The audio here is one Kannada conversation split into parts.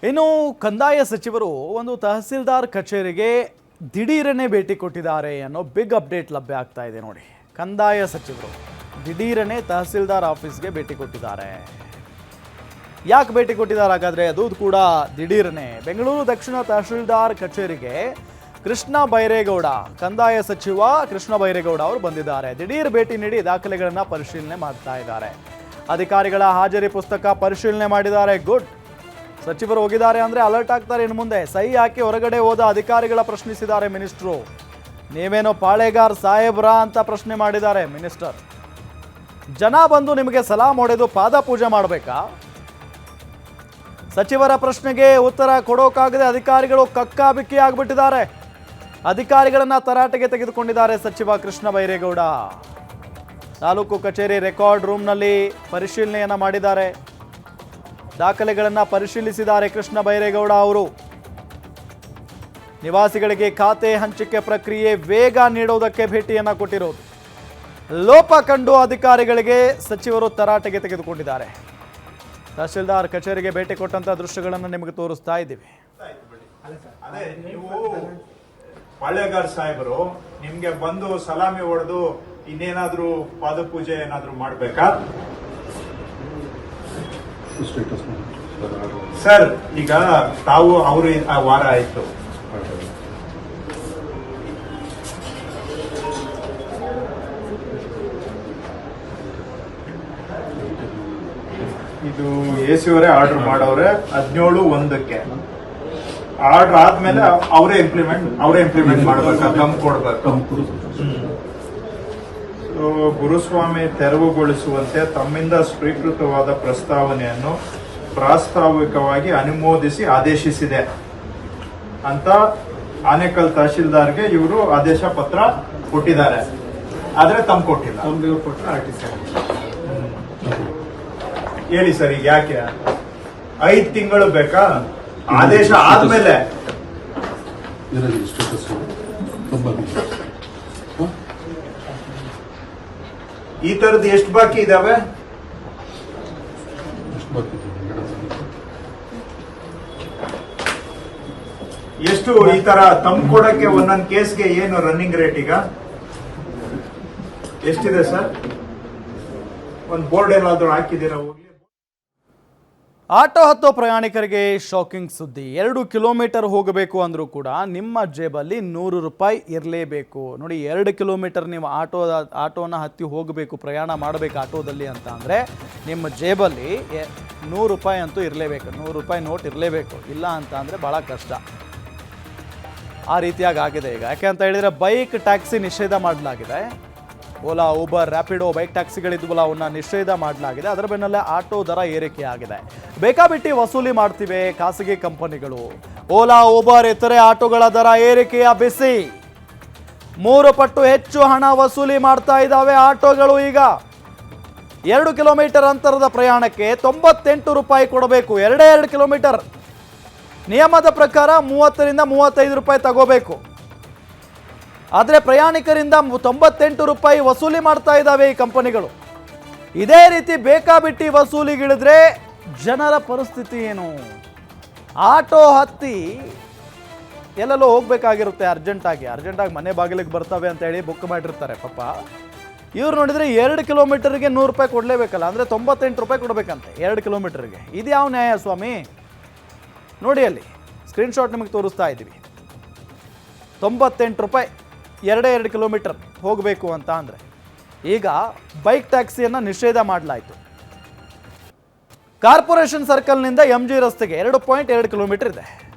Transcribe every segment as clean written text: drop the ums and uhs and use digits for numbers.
ಇನ್ನು ಕಂದಾಯ ಸಚಿವರು ಒಂದು ತಹಸೀಲ್ದಾರ್ ಕಚೇರಿಗೆ ದಿಢೀರನೆ ಭೇಟಿ ಕೊಟ್ಟಿದ್ದಾರೆ ಅನ್ನೋ ಬಿಗ್ ಅಪ್ಡೇಟ್ ಲಭ್ಯ ಆಗ್ತಾ ಇದೆ ನೋಡಿ. ಕಂದಾಯ ಸಚಿವರು ದಿಢೀರನೆ ತಹಸೀಲ್ದಾರ್ ಆಫೀಸ್ಗೆ ಭೇಟಿ ಕೊಟ್ಟಿದ್ದಾರೆ. ಯಾಕೆ ಭೇಟಿ ಕೊಟ್ಟಿದ್ದಾರೆ ಹಾಗಾದ್ರೆ? ಅದು ಕೂಡ ದಿಢೀರನೆ ಬೆಂಗಳೂರು ದಕ್ಷಿಣ ತಹಸೀಲ್ದಾರ್ ಕಚೇರಿಗೆ ಕೃಷ್ಣ ಬೈರೇಗೌಡ, ಕಂದಾಯ ಸಚಿವ ಕೃಷ್ಣ ಬೈರೇಗೌಡ ಅವರು ಬಂದಿದ್ದಾರೆ. ದಿಢೀರ್ ಭೇಟಿ ನೀಡಿ ದಾಖಲೆಗಳನ್ನು ಪರಿಶೀಲನೆ ಮಾಡ್ತಾ ಇದ್ದಾರೆ. ಅಧಿಕಾರಿಗಳ ಹಾಜರಿ ಪುಸ್ತಕ ಪರಿಶೀಲನೆ ಮಾಡಿದ್ದಾರೆ. ಗುಡ್. ಸಚಿವರು ಹೋಗಿದ್ದಾರೆ ಅಂದರೆ ಅಲರ್ಟ್ ಆಗ್ತಾರೆ. ಇನ್ನು ಮುಂದೆ ಸಹಿ ಹಾಕಿ ಹೊರಗಡೆ ಹೋದ ಅಧಿಕಾರಿಗಳ ಪ್ರಶ್ನಿಸಿದ್ದಾರೆ ಮಿನಿಸ್ಟ್ರು. ನೀವೇನೋ ಪಾಳೆಗಾರ್ ಸಾಹೇಬ್ರಾ ಅಂತ ಪ್ರಶ್ನೆ ಮಾಡಿದ್ದಾರೆ ಮಿನಿಸ್ಟರ್. ಜನ ಬಂದು ನಿಮಗೆ ಸಲಾಂ ಹೊಡೆದು ಪಾದ ಪೂಜೆ ಮಾಡಬೇಕಾ? ಸಚಿವರ ಪ್ರಶ್ನೆಗೆ ಉತ್ತರ ಕೊಡೋಕ್ಕಾಗದೆ ಅಧಿಕಾರಿಗಳು ಕಕ್ಕಾಬಿಕ್ಕಿ ಆಗಿಬಿಟ್ಟಿದ್ದಾರೆ. ಅಧಿಕಾರಿಗಳನ್ನ ತರಾಟೆಗೆ ತೆಗೆದುಕೊಂಡಿದ್ದಾರೆ ಸಚಿವ ಕೃಷ್ಣ ಬೈರೇಗೌಡ. ತಾಲೂಕು ಕಚೇರಿ ರೆಕಾರ್ಡ್ ರೂಮ್ನಲ್ಲಿ ಪರಿಶೀಲನೆಯನ್ನ ಮಾಡಿದ್ದಾರೆ. ದಾಖಲೆಗಳನ್ನು ಪರಿಶೀಲಿಸಿದ್ದಾರೆ ಕೃಷ್ಣ ಬೈರೇಗೌಡ ಅವರು. ನಿವಾಸಿಗಳಿಗೆ ಖಾತೆ ಹಂಚಿಕೆ ಪ್ರಕ್ರಿಯೆ ವೇಗ ನೀಡುವುದಕ್ಕೆ ಭೇಟಿಯನ್ನ ಕೊಟ್ಟಿರೋದು. ಲೋಪ ಕಂಡು ಅಧಿಕಾರಿಗಳಿಗೆ ಸಚಿವರು ತರಾಟೆಗೆ ತೆಗೆದುಕೊಂಡಿದ್ದಾರೆ. ತಹಸೀಲ್ದಾರ್ ಕಚೇರಿಗೆ ಭೇಟಿ ಕೊಟ್ಟಂತ ದೃಶ್ಯಗಳನ್ನು ನಿಮಗೆ ತೋರಿಸ್ತಾ ಇದ್ದೀವಿ. ಅದೇ ನೀವು ಪಾಳ್ಯಗಾರ್ ಸಾಹೇಬರು ನಿಮ್ಗೆ ಬಂದು ಸಲಾಮಿ ಹೊಡೆದು ಇನ್ನೇನಾದ್ರೂ ಪಾದಪೂಜೆ ಏನಾದ್ರೂ ಮಾಡ್ಬೇಕಾ ಸರ್? ಈಗ ತಾವು ಅವರು ಆ ವಾರ ಆಯ್ತು, ಇದು ಎಸಿ ಅವರೇ ಆರ್ಡರ್ ಮಾಡವ್ರೆ 17/1ಕ್ಕೆ. ಆರ್ಡರ್ ಆದ್ಮೇಲೆ ಅವರೇ ಇಂಪ್ಲಿಮೆಂಟ್ ಮಾಡ್ಬೇಕು, ದಮ್ ಕೊಡ್ಬೇಕು. ಗುರುಸ್ವಾಮಿ ತೆರವುಗೊಳಿಸುವಂತೆ ತಮ್ಮಿಂದ ಸ್ವೀಕೃತವಾದ ಪ್ರಸ್ತಾವನೆಯನ್ನು ಪ್ರಾಸ್ತಾವಿಕವಾಗಿ ಅನುಮೋದಿಸಿ ಆದೇಶಿಸಿದೆ ಅಂತ ಆನೇಕಲ್ ತಹಶೀಲ್ದಾರ್ಗೆ ಇವರು ಆದೇಶ ಪತ್ರ ಕೊಟ್ಟಿದ್ದಾರೆ. ಆದ್ರೆ ತಮ್ಮ ಕೊಟ್ಟಿಲ್ಲ. ಹೇಳಿ ಸರ್, ಈಗ ಯಾಕೆ 5 ತಿಂಗಳು ಬೇಕಾ? ಆದೇಶ ಆದ್ಮೇಲೆ ಈ ತರದ್ದು ಎಷ್ಟು ಬಾಕಿ ಇದಾವೆ? ಎಷ್ಟು ಈ ತರ ತಮ್ಮ ಕೊಡಕ್ಕೆ ಒಂದೊಂದು ಕೇಸ್ಗೆ ಏನು ರನ್ನಿಂಗ್ ರೇಟ್ ಈಗ ಎಷ್ಟಿದೆ ಸರ್? ಒಂದು ಬೋರ್ಡ್ ಏನಾದ್ರು ಹಾಕಿದ್ದೀರಾ? ಹೋಗ್ಲಿ. ಆಟೋ ಹತ್ತೋ ಪ್ರಯಾಣಿಕರಿಗೆ ಶಾಕಿಂಗ್ ಸುದ್ದಿ. 2 ಕಿಲೋಮೀಟರ್ ಹೋಗಬೇಕು ಅಂದರೂ ಕೂಡ ನಿಮ್ಮ ಜೇಬಲ್ಲಿ 100 ರೂಪಾಯಿ ಇರಲೇಬೇಕು. ನೋಡಿ, 2 ಕಿಲೋಮೀಟರ್ ನೀವು ಆಟೋನ ಹತ್ತಿ ಹೋಗಬೇಕು, ಪ್ರಯಾಣ ಮಾಡಬೇಕು ಆಟೋದಲ್ಲಿ ಅಂತ ಅಂದರೆ ನಿಮ್ಮ ಜೇಬಲ್ಲಿ 100 ರೂಪಾಯಿ ಅಂತೂ ಇರಲೇಬೇಕು. 100 ರೂಪಾಯಿ ನೋಟ್ ಇರಲೇಬೇಕು. ಇಲ್ಲ ಅಂತ ಅಂದರೆ ಭಾಳ ಕಷ್ಟ. ಆ ರೀತಿಯಾಗಿ ಆಗಿದೆ ಈಗ. ಯಾಕೆ ಅಂತ ಹೇಳಿದರೆ ಬೈಕ್ ಟ್ಯಾಕ್ಸಿ ನಿಷೇಧ ಮಾಡಲಾಗಿದೆ. ಓಲಾ, ಊಬರ್, ರ್ಯಾಪಿಡೋ ಬೈಕ್ ಟ್ಯಾಕ್ಸಿಗಳಿದ್ವಲ್ಲ ಅವನ್ನ ನಿಷೇಧ ಮಾಡಲಾಗಿದೆ. ಅದರ ಬೆನ್ನಲ್ಲೇ ಆಟೋ ದರ ಏರಿಕೆ ಆಗಿದೆ. ಬೇಕಾಬಿಟ್ಟಿ ವಸೂಲಿ ಮಾಡ್ತಿವೆ ಖಾಸಗಿ ಕಂಪನಿಗಳು. ಓಲಾ, ಊಬರ್ ಇತರೆ ಆಟೋಗಳ ದರ ಏರಿಕೆಯ ಬಿಸಿ. 3 ಪಟ್ಟು ಹೆಚ್ಚು ಹಣ ವಸೂಲಿ ಮಾಡ್ತಾ ಇದ್ದಾವೆ ಆಟೋಗಳು. ಈಗ 2 ಕಿಲೋಮೀಟರ್ ಅಂತರದ ಪ್ರಯಾಣಕ್ಕೆ 98 ರೂಪಾಯಿ ಕೊಡಬೇಕು. 2 ಕಿಲೋಮೀಟರ್ ನಿಯಮದ ಪ್ರಕಾರ 30ರಿಂದ 35 ರೂಪಾಯಿ ತಗೋಬೇಕು. ಆದರೆ ಪ್ರಯಾಣಿಕರಿಂದ 98 ರೂಪಾಯಿ ವಸೂಲಿ ಮಾಡ್ತಾ ಇದ್ದಾವೆ ಈ ಕಂಪನಿಗಳು. ಇದೇ ರೀತಿ ಬೇಕಾಬಿಟ್ಟಿ ವಸೂಲಿಗಿಳಿದ್ರೆ ಜನರ ಪರಿಸ್ಥಿತಿ ಏನು? ಆಟೋ ಹತ್ತಿ ಎಲ್ಲೆಲ್ಲೋ ಹೋಗ್ಬೇಕಾಗಿರುತ್ತೆ ಅರ್ಜೆಂಟಾಗಿ ಮನೆ ಬಾಗಿಲಿಗೆ ಬರ್ತವೆ ಅಂತ ಹೇಳಿ ಬುಕ್ ಮಾಡಿರ್ತಾರೆ ಪಾಪ. ಇವ್ರು ನೋಡಿದರೆ 2 ಕಿಲೋಮೀಟರ್ಗೆ 100 ರೂಪಾಯಿ ಕೊಡಲೇಬೇಕಲ್ಲ, ಅಂದರೆ 98 ರೂಪಾಯಿ ಕೊಡಬೇಕಂತೆ 2 ಕಿಲೋಮೀಟರ್ಗೆ. ಇದು ಯಾವ ನ್ಯಾಯ ಸ್ವಾಮಿ? ನೋಡಿ, ಅಲ್ಲಿ ಸ್ಕ್ರೀನ್ಶಾಟ್ ನಿಮಗೆ ತೋರಿಸ್ತಾ ಇದ್ದೀವಿ. 98 ರೂಪಾಯಿ 2 ಕಿಲೋಮೀಟರ್ ಹೋಗಬೇಕು ಅಂತ ಅಂದರೆ. ಈಗ ಬೈಕ್ ಟ್ಯಾಕ್ಸಿಯನ್ನು ನಿಷೇಧ ಮಾಡಲಾಯಿತು. ಕಾರ್ಪೊರೇಷನ್ ಸರ್ಕಲ್ನಿಂದ MG ರಸ್ತೆಗೆ 2.2 ಕಿಲೋಮೀಟರ್ ಇದೆ.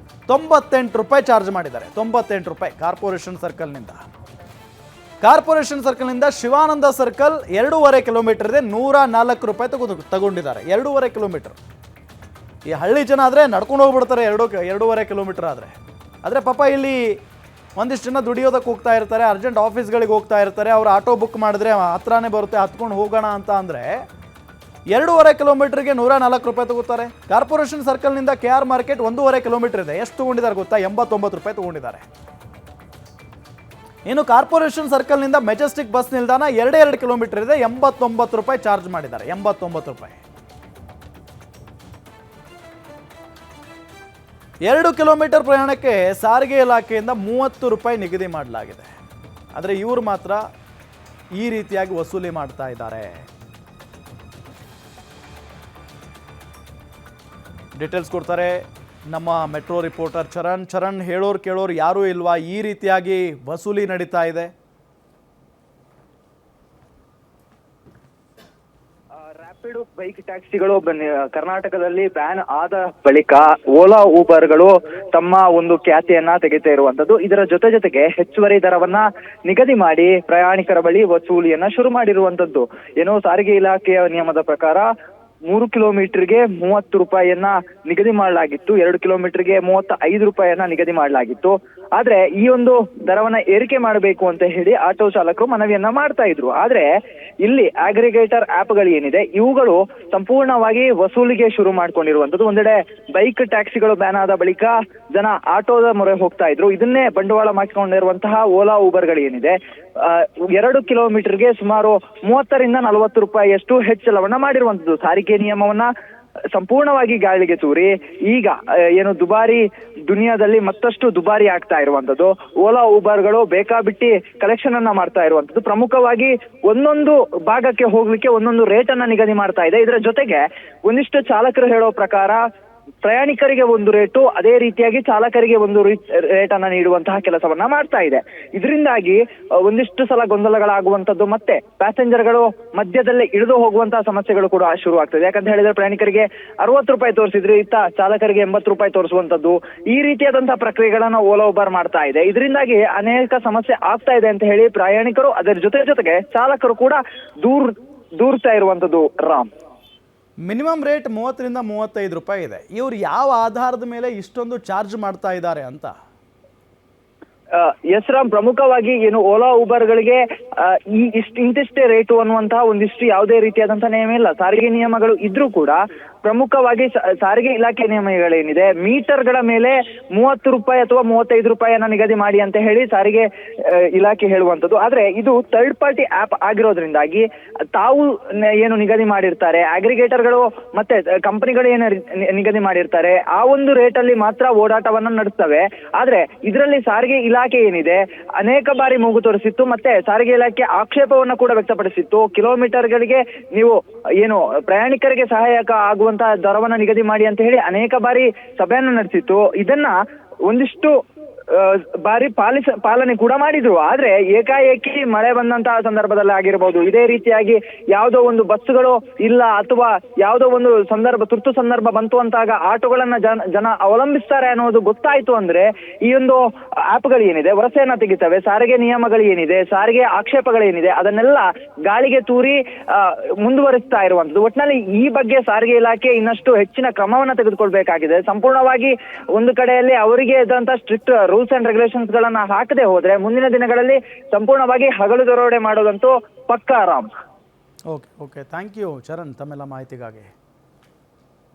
98 ರೂಪಾಯಿ ಚಾರ್ಜ್ ಮಾಡಿದ್ದಾರೆ. 98 ರೂಪಾಯಿ ಕಾರ್ಪೊರೇಷನ್ ಸರ್ಕಲ್ನಿಂದ ಶಿವಾನಂದ ಸರ್ಕಲ್ 2.5 ಕಿಲೋಮೀಟರ್ ಇದೆ. 104 ರೂಪಾಯಿ ತಗೊಂಡಿದ್ದಾರೆ. 2.5 ಕಿಲೋಮೀಟರ್. ಈ ಹಳ್ಳಿ ಜನ ಆದರೆ ನಡ್ಕೊಂಡು ಹೋಗ್ಬಿಡ್ತಾರೆ 2.5 ಕಿಲೋಮೀಟರ್ ಆದರೆ ಪಾಪ ಇಲ್ಲಿ ಒಂದಿಷ್ಟು ಜನ ದುಡಿಯೋದಕ್ಕೆ ಹೋಗ್ತಾ ಇರ್ತಾರೆ, ಅರ್ಜೆಂಟ್ ಆಫೀಸ್ಗಳಿಗೆ ಹೋಗ್ತಾ ಇರ್ತಾರೆ. ಅವ್ರು ಆಟೋ ಬುಕ್ ಮಾಡಿದ್ರೆ ಹತ್ರನೇ ಬರುತ್ತೆ, ಹತ್ಕೊಂಡು ಹೋಗೋಣ ಅಂತ ಅಂದರೆ 2.5 ಕಿಲೋಮೀಟರ್ಗೆ 104 ರೂಪಾಯಿ ತಗೋತಾರೆ. ಕಾರ್ಪೊರೇಷನ್ ಸರ್ಕಲ್ನಿಂದ KR ಮಾರ್ಕೆಟ್ 1.5 ಕಿಲೋಮೀಟರ್ ಇದೆ. ಎಷ್ಟು ತಗೊಂಡಿದ್ದಾರೆ ಗೊತ್ತಾ? 89 ರೂಪಾಯಿ ತಗೊಂಡಿದ್ದಾರೆ. ಇನ್ನು ಕಾರ್ಪೊರೇಷನ್ ಸರ್ಕಲ್ನಿಂದ ಮೆಜೆಸ್ಟಿಕ್ ಬಸ್ ನಿಲ್ದಾಣ 2 ಕಿಲೋಮೀಟರ್ ಇದೆ. 89 ರೂಪಾಯಿ ಚಾರ್ಜ್ ಮಾಡಿದ್ದಾರೆ. 89 ರೂಪಾಯಿ. 2 ಕಿಲೋಮೀಟರ್ ಪ್ರಯಾಣಕ್ಕೆ ಸಾರಿಗೆ ಇಲಾಖೆಯಿಂದ 30 ರೂಪಾಯಿ ನಿಗದಿ ಮಾಡಲಾಗಿದೆ. ಆದರೆ ಇವರು ಮಾತ್ರ ಈ ರೀತಿಯಾಗಿ ವಸೂಲಿ ಮಾಡ್ತಾ ಇದ್ದಾರೆ. ಡೀಟೇಲ್ಸ್ ಕೊಡ್ತಾರೆ ನಮ್ಮ ಮೆಟ್ರೋ ರಿಪೋರ್ಟರ್ ಚರಣ್. ಹೇಳೋರು ಕೇಳೋರು ಯಾರೂ ಇಲ್ವಾ? ಈ ರೀತಿಯಾಗಿ ವಸೂಲಿ ನಡೀತಾ ಇದೆ. ರ್ಯಾಪಿಡ್ ಬೈಕ್ ಟ್ಯಾಕ್ಸಿಗಳು ಕರ್ನಾಟಕದಲ್ಲಿ ಬ್ಯಾನ್ ಆದ ಬಳಿಕ ಓಲಾ ಊಬರ್ಗಳು ತಮ್ಮ ಒಂದು ಖ್ಯಾತಿಯನ್ನ ತೆಗಿತಾ ಇರುವಂತದ್ದು. ಇದರ ಜೊತೆಗೆ ಹೆಚ್ಚುವರಿ ದರವನ್ನ ನಿಗದಿ ಮಾಡಿ ಪ್ರಯಾಣಿಕರ ಬಳಿ ವಸೂಲಿಯನ್ನ ಶುರು ಮಾಡಿರುವಂತದ್ದು. ಏನೋ ಸಾರಿಗೆ ಇಲಾಖೆಯ ನಿಯಮದ ಪ್ರಕಾರ 3 ಕಿಲೋಮೀಟರ್ಗೆ 30 ರೂಪಾಯಿಯನ್ನ ನಿಗದಿ ಮಾಡಲಾಗಿತ್ತು, 2 ಕಿಲೋಮೀಟರ್ಗೆ 35 ರೂಪಾಯಿಯನ್ನ ನಿಗದಿ ಮಾಡಲಾಗಿತ್ತು. ಆದ್ರೆ ಈ ಒಂದು ದರವನ್ನ ಏರಿಕೆ ಮಾಡಬೇಕು ಅಂತ ಹೇಳಿ ಆಟೋ ಚಾಲಕರು ಮನವಿಯನ್ನ ಮಾಡ್ತಾ ಇದ್ರು. ಆದ್ರೆ ಇಲ್ಲಿ ಅಗ್ರಿಗೇಟರ್ ಆಪ್ಗಳು ಏನಿದೆ ಇವುಗಳು ಸಂಪೂರ್ಣವಾಗಿ ವಸೂಲಿಗೆ ಶುರು ಮಾಡ್ಕೊಂಡಿರುವಂತದ್ದು. ಒಂದೆಡೆ ಬೈಕ್ ಟ್ಯಾಕ್ಸಿಗಳು ಬ್ಯಾನ್ ಆದ ಬಳಿಕ ಜನ ಆಟೋದ ಮೊರೆ ಹೋಗ್ತಾ ಇದ್ರು. ಇದನ್ನೇ ಬಂಡವಾಳ ಮಾಡಿಕೊಂಡಿರುವಂತಹ ಓಲಾ ಊಬರ್ಗಳು ಏನಿದೆ 2 ಕಿಲೋಮೀಟರ್ಗೆ ಸುಮಾರು 30ರಿಂದ 40 ರೂಪಾಯಿಯಷ್ಟು ಹೆಚ್ಚಳವನ್ನ ಮಾಡಿರುವಂತದ್ದು. ಸಾರಿಗೆ ನಿಯಮವನ್ನ ಸಂಪೂರ್ಣವಾಗಿ ಗಾಳಿಗೆ ತೂರಿ ಈಗ ಏನು ದುಬಾರಿ ದುನಿಯಾದಲ್ಲಿ ಮತ್ತಷ್ಟು ದುಬಾರಿ ಆಗ್ತಾ ಇರುವಂತದ್ದು. ಓಲಾ ಊಬರ್ಗಳು ಬೇಕಾಬಿಟ್ಟಿ ಕಲೆಕ್ಷನ್ ಅನ್ನ ಮಾಡ್ತಾ ಇರುವಂತದ್ದು. ಪ್ರಮುಖವಾಗಿ ಒಂದೊಂದು ಭಾಗಕ್ಕೆ ಹೋಗ್ಲಿಕ್ಕೆ ಒಂದೊಂದು ರೇಟ್ ಅನ್ನ ನಿಗದಿ ಮಾಡ್ತಾ ಇದೆ. ಇದರ ಜೊತೆಗೆ ಒಂದಿಷ್ಟು ಚಾಲಕರು ಹೇಳೋ ಪ್ರಕಾರ ಪ್ರಯಾಣಿಕರಿಗೆ ಒಂದು ರೇಟು, ಅದೇ ರೀತಿಯಾಗಿ ಚಾಲಕರಿಗೆ ಒಂದು ರೇಟ್ ಅನ್ನ ನೀಡುವಂತಹ ಕೆಲಸವನ್ನ ಮಾಡ್ತಾ ಇದೆ. ಇದರಿಂದಾಗಿ ಒಂದಿಷ್ಟು ಸಲ ಗೊಂದಲಗಳಾಗುವಂತದ್ದು, ಮತ್ತೆ ಪ್ಯಾಸೆಂಜರ್ಗಳು ಮಧ್ಯದಲ್ಲೇ ಇಳಿದು ಹೋಗುವಂತಹ ಸಮಸ್ಯೆಗಳು ಕೂಡ ಶುರು ಆಗ್ತದೆ. ಯಾಕಂತ ಹೇಳಿದ್ರೆ ಪ್ರಯಾಣಿಕರಿಗೆ 60 ರೂಪಾಯಿ ತೋರಿಸಿದ್ರು, ಇತ್ತ ಚಾಲಕರಿಗೆ 80 ರೂಪಾಯಿ ತೋರಿಸುವಂತದ್ದು, ಈ ರೀತಿಯಾದಂತಹ ಪ್ರಕ್ರಿಯೆಗಳನ್ನ ಓಲಾ ಊಬರ್ ಮಾಡ್ತಾ ಇದೆ. ಇದರಿಂದಾಗಿ ಅನೇಕ ಸಮಸ್ಯೆ ಆಗ್ತಾ ಇದೆ ಅಂತ ಹೇಳಿ ಪ್ರಯಾಣಿಕರು ಅದರ ಜೊತೆಗೆ ಚಾಲಕರು ಕೂಡ ದೂರ್ತಾ ಇರುವಂತದ್ದು. ರಾಮ್, ಮಿನಿಮಮ್ ರೇಟ್ 30ರಿಂದ 35 ರೂಪಾಯಿ ಇದೆ. ಇವ್ರು ಯಾವ ಆಧಾರದ ಮೇಲೆ ಇಷ್ಟೊಂದು ಚಾರ್ಜ್ ಮಾಡ್ತಾ ಇದ್ದಾರೆ ಅಂತ? ಎಸ್ ರಾಮ್, ಪ್ರಮುಖವಾಗಿ ಏನು ಓಲಾ ಊಬರ್ಗಳಿಗೆ ಇಂತಿಷ್ಟೇ ರೇಟು ಅನ್ನುವಂತಹ ಒಂದಿಷ್ಟು ಯಾವುದೇ ರೀತಿಯಾದಂತಹ ನಿಯಮ ಇಲ್ಲ. ಸಾರಿಗೆ ನಿಯಮಗಳು ಇದ್ರೂ ಕೂಡ ಪ್ರಮುಖವಾಗಿ ಸಾರಿಗೆ ಇಲಾಖೆ ನಿಯಮಗಳೇನಿದೆ ಮೀಟರ್ಗಳ ಮೇಲೆ 30 ರೂಪಾಯಿ ಅಥವಾ 35 ರೂಪಾಯಿಯನ್ನ ನಿಗದಿ ಮಾಡಿ ಅಂತ ಹೇಳಿ ಸಾರಿಗೆ ಇಲಾಖೆ ಹೇಳುವಂತದ್ದು. ಆದ್ರೆ ಇದು ಥರ್ಡ್ ಪಾರ್ಟಿ ಆಪ್ ಆಗಿರೋದ್ರಿಂದಾಗಿ ತಾವು ಏನು ನಿಗದಿ ಮಾಡಿರ್ತಾರೆ, ಅಗ್ರಿಗೇಟರ್ಗಳು ಮತ್ತೆ ಕಂಪನಿಗಳು ಏನು ನಿಗದಿ ಮಾಡಿರ್ತಾರೆ ಆ ಒಂದು ರೇಟ್ ಅಲ್ಲಿ ಮಾತ್ರ ಓಡಾಟವನ್ನ ನಡೆಸ್ತವೆ. ಆದ್ರೆ ಇದರಲ್ಲಿ ಸಾರಿಗೆ ಇಲಾಖೆ ಏನಿದೆ ಅನೇಕ ಬಾರಿ ಮೂಗು ತೋರಿಸಿತ್ತು, ಮತ್ತೆ ಸಾರಿಗೆ ಇಲಾಖೆ ಆಕ್ಷೇಪವನ್ನ ಕೂಡ ವ್ಯಕ್ತಪಡಿಸಿತ್ತು. ಕಿಲೋಮೀಟರ್ಗಳಿಗೆ ನೀವು ಏನು ಪ್ರಯಾಣಿಕರಿಗೆ ಸಹಾಯಕ ಆಗುವಂತಹ ದರವನ್ನ ನಿಗದಿ ಮಾಡಿ ಅಂತ ಹೇಳಿ ಅನೇಕ ಬಾರಿ ಸಭೆಯನ್ನು ನಡೆಸಿತ್ತು. ಇದನ್ನ ಒಂದಿಷ್ಟು ಬಾರಿ ಪಾಲನೆ ಕೂಡ ಮಾಡಿದ್ರು. ಆದ್ರೆ ಏಕಾಏಕಿ ಮಳೆ ಬಂದಂತಹ ಸಂದರ್ಭದಲ್ಲಿ ಆಗಿರ್ಬೋದು, ಇದೇ ರೀತಿಯಾಗಿ ಯಾವುದೋ ಒಂದು ಬಸ್ಸುಗಳು ಇಲ್ಲ ಅಥವಾ ಯಾವುದೋ ಒಂದು ತುರ್ತು ಸಂದರ್ಭ ಬಂತು ಅಂತಾಗ ಆಟೋಗಳನ್ನ ಜನ ಅವಲಂಬಿಸ್ತಾರೆ ಅನ್ನೋದು ಗೊತ್ತಾಯ್ತು ಅಂದ್ರೆ ಈ ಒಂದು ಆಪ್ಗಳು ಏನಿದೆ ವರಸೆಯನ್ನ ತೆಗಿತವೆ. ಸಾರಿಗೆ ನಿಯಮಗಳು ಏನಿದೆ, ಸಾರಿಗೆ ಆಕ್ಷೇಪಗಳೇನಿದೆ ಅದನ್ನೆಲ್ಲ ಗಾಳಿಗೆ ತೂರಿ ಮುಂದುವರಿಸ್ತಾ ಇರುವಂತದ್ದು. ಒಟ್ಟಿನಲ್ಲಿ ಈ ಬಗ್ಗೆ ಸಾರಿಗೆ ಇಲಾಖೆ ಇನ್ನಷ್ಟು ಹೆಚ್ಚಿನ ಕ್ರಮವನ್ನ ತೆಗೆದುಕೊಳ್ಬೇಕಾಗಿದೆ. ಸಂಪೂರ್ಣವಾಗಿ ಒಂದು ಕಡೆಯಲ್ಲಿ ಅವರಿಗೆ ಇದ್ದಂತ ಸ್ಟ್ರಿಕ್ಟ್ ರೂಲ್ಸ್ ಅಂಡ್ ರೆಗ್ಯುಲೇಷನ್ಸ್ ಗಳನ್ನ ಹಾಕದೆ ಹೋದ್ರೆ ಮುಂದಿನ ದಿನಗಳಲ್ಲಿ ಸಂಪೂರ್ಣವಾಗಿ ಹಗಲು ದರೋಡೆ ಮಾಡೋದಂತೂ ಪಕ್ಕಾ. Ram, okay thank you Charan ತಮ್ಮೆಲ್ಲ ಮಾಹಿತಿಗಾಗಿ.